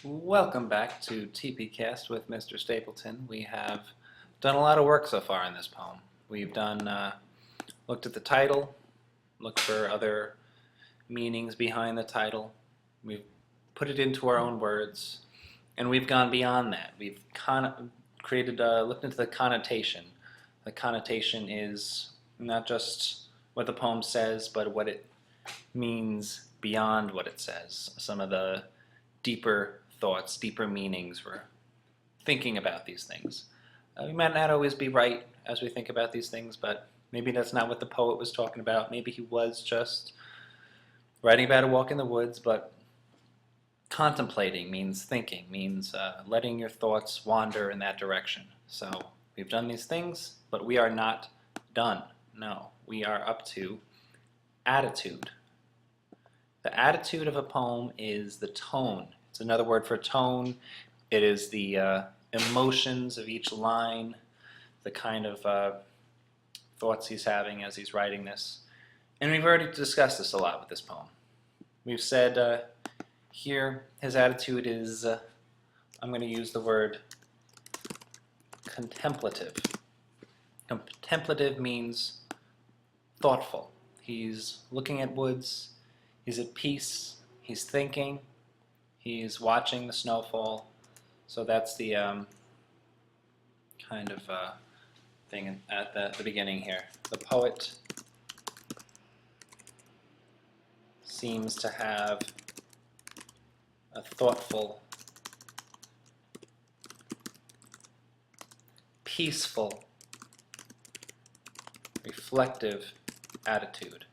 Welcome back to TPCAST with Mr. Stapleton. We have done a lot of work so far in this poem. We've looked at the title, looked for other meanings behind the title. We've put it into our own words, and we've gone beyond that. We've looked into the connotation. The connotation is not just what the poem says, but what it means beyond what it says. Some of the deeper thoughts, deeper meanings. We're thinking about these things. We might not always be right as we think about these things, but maybe that's not what the poet was talking about. Maybe he was just writing about a walk in the woods, but contemplating means thinking, means letting your thoughts wander in that direction. So we've done these things, but we are not done. No, we are up to attitude. The attitude of a poem is the tone. It's another word for tone. It is the emotions of each line, the kind of thoughts he's having as he's writing this. And we've already discussed this a lot with this poem. We've said here his attitude is, I'm going to use the word contemplative. Contemplative means thoughtful. He's looking at woods. He's at peace, he's thinking, he's watching the snowfall. So that's the kind of thing at the beginning here. The poet seems to have a thoughtful, peaceful, reflective attitude.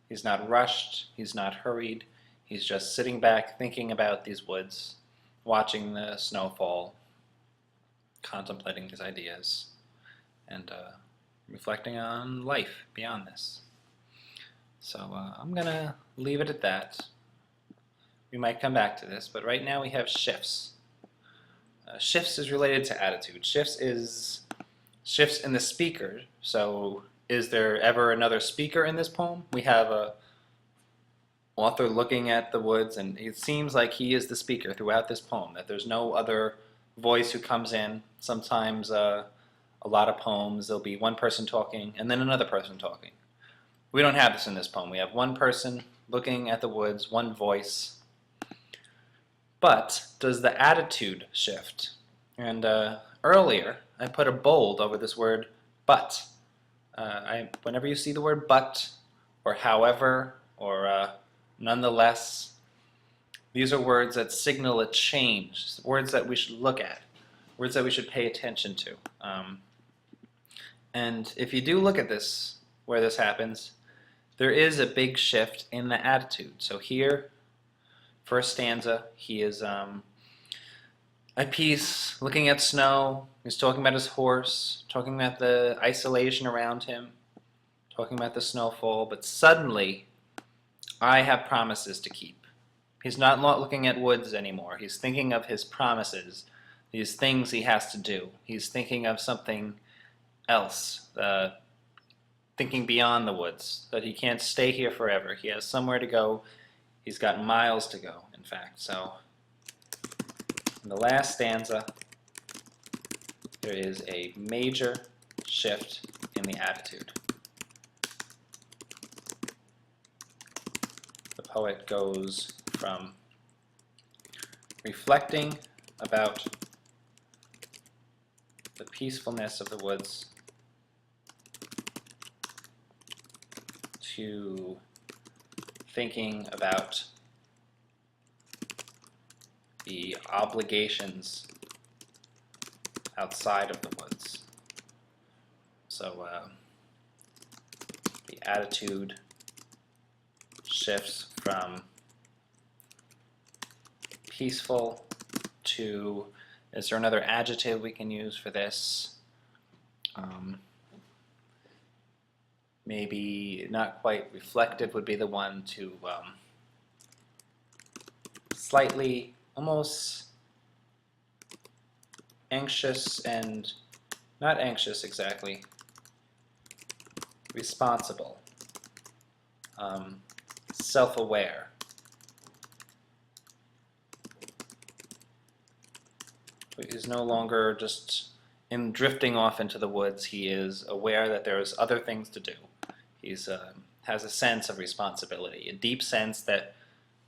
He's not rushed, he's not hurried, he's just sitting back thinking about these woods, watching the snowfall, contemplating his ideas, and reflecting on life beyond this. So I'm going to leave it at that. We might come back to this, but right now we have shifts. Shifts is related to attitude. Shifts in the speaker, so is there ever another speaker in this poem? We have a author looking at the woods, and it seems like he is the speaker throughout this poem, that there's no other voice who comes in. Sometimes a lot of poems, there'll be one person talking and then another person talking. We don't have this in this poem. We have one person looking at the woods, one voice. But does the attitude shift? And earlier, I put a bold over this word, but. Whenever you see the word but, or however, or nonetheless, these are words that signal a change, words that we should look at, words that we should pay attention to. And if you do look at this, where this happens, there is a big shift in the attitude. So here, first stanza, he is at peace, looking at snow. He's talking about his horse, talking about the isolation around him, talking about the snowfall, but suddenly, I have promises to keep. He's not looking at woods anymore. He's thinking of his promises, these things he has to do. He's thinking of something else, thinking beyond the woods, that he can't stay here forever. He has somewhere to go. He's got miles to go, in fact. So, in the last stanza, there is a major shift in the attitude. The poet goes from reflecting about the peacefulness of the woods to thinking about the obligations outside of the woods. So the attitude shifts from peaceful to, is there another adjective we can use for this? Maybe not quite reflective would be the one, to slightly, almost anxious, and not anxious exactly, responsible, self-aware. He's no longer just in drifting off into the woods. He is aware that there's other things to do. He's has a sense of responsibility, a deep sense that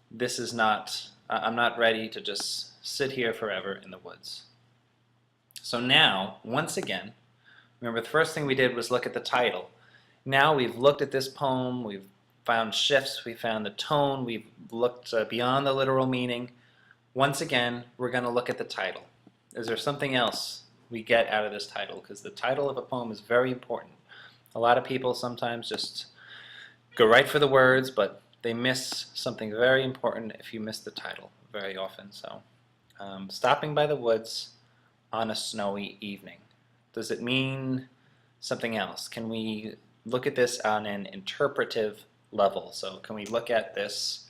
this is not, I'm not ready to just sit here forever in the woods. So now, once again, remember the first thing we did was look at the title. Now we've looked at this poem, we've found shifts, we found the tone, we've looked beyond the literal meaning. Once again, we're going to look at the title. Is there something else we get out of this title? Because the title of a poem is very important. A lot of people sometimes just go right for the words, but they miss something very important if you miss the title very often. So, stopping by the woods on a snowy evening. Does it mean something else? Can we look at this on an interpretive level? So can we look at this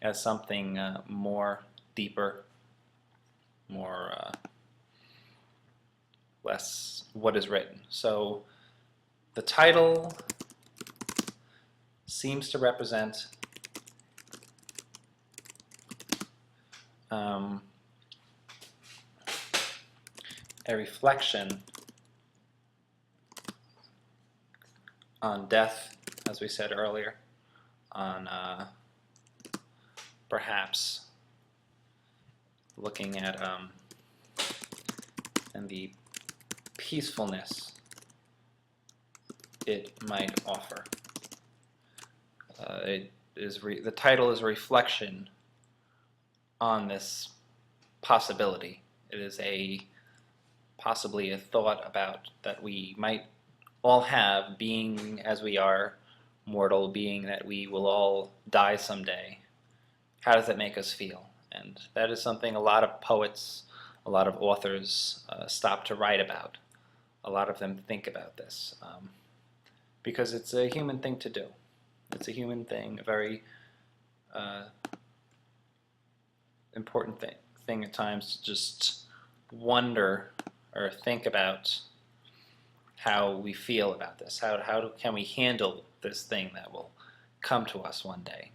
as something more deeper, more less what is written? So the title seems to represent a reflection on death, as we said earlier, on perhaps looking at and the peacefulness it might offer. The title is a reflection on this possibility. It is possibly a thought about that we might all have, being as we are mortal, being that we will all die someday. How does that make us feel? And that is something a lot of poets, a lot of authors stop to write about. A lot of them think about this because it's a human thing to do. It's a human thing, a very important thing at times to just wonder or think about how we feel about this. Can we handle this thing that will come to us one day?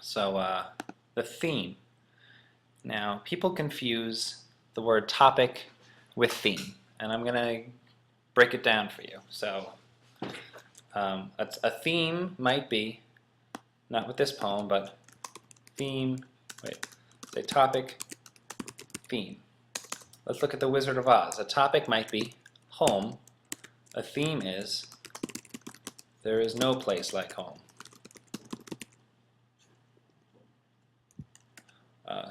So the theme. Now, people confuse the word topic with theme, and I'm going to break it down for you. So a theme might be, not with this poem, but say topic, theme. Let's look at the Wizard of Oz. A topic might be home. A theme is there is no place like home.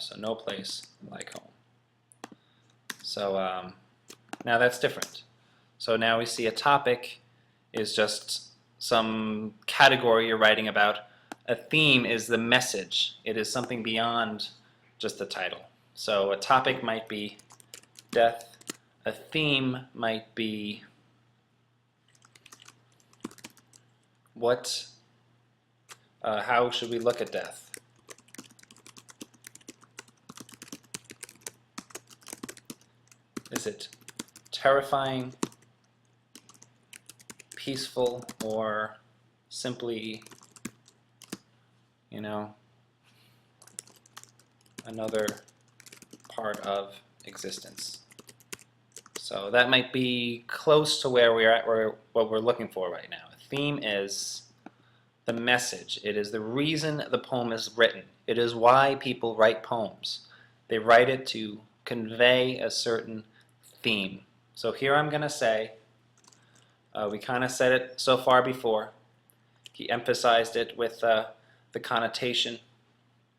So no place like home. So now that's different. So now we see a topic is just some category you're writing about. A theme is the message. It is something beyond just the title. So a topic might be death. A theme might be how should we look at death? Is it terrifying, peaceful, or simply, another part of existence? So that might be close to where we're at, or what we're looking for right now. A theme is the message. It is the reason the poem is written. It is why people write poems. They write it to convey a certain theme. So here I'm going to say, we kind of said it so far before. He emphasized it with the connotation,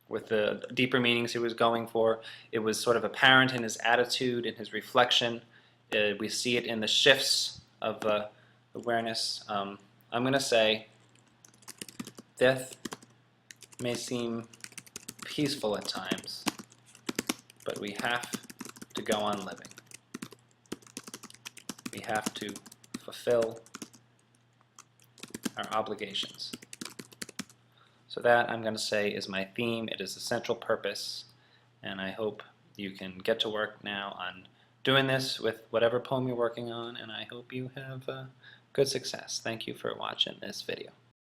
with the deeper meanings he was going for. It was sort of apparent in his attitude, in his reflection. We see it in the shifts of awareness. I'm going to say, death may seem peaceful at times, but we have to go on living. We have to fulfill our obligations. So that, I'm going to say, is my theme. It is the central purpose, and I hope you can get to work now on doing this with whatever poem you're working on, and I hope you have good success. Thank you for watching this video.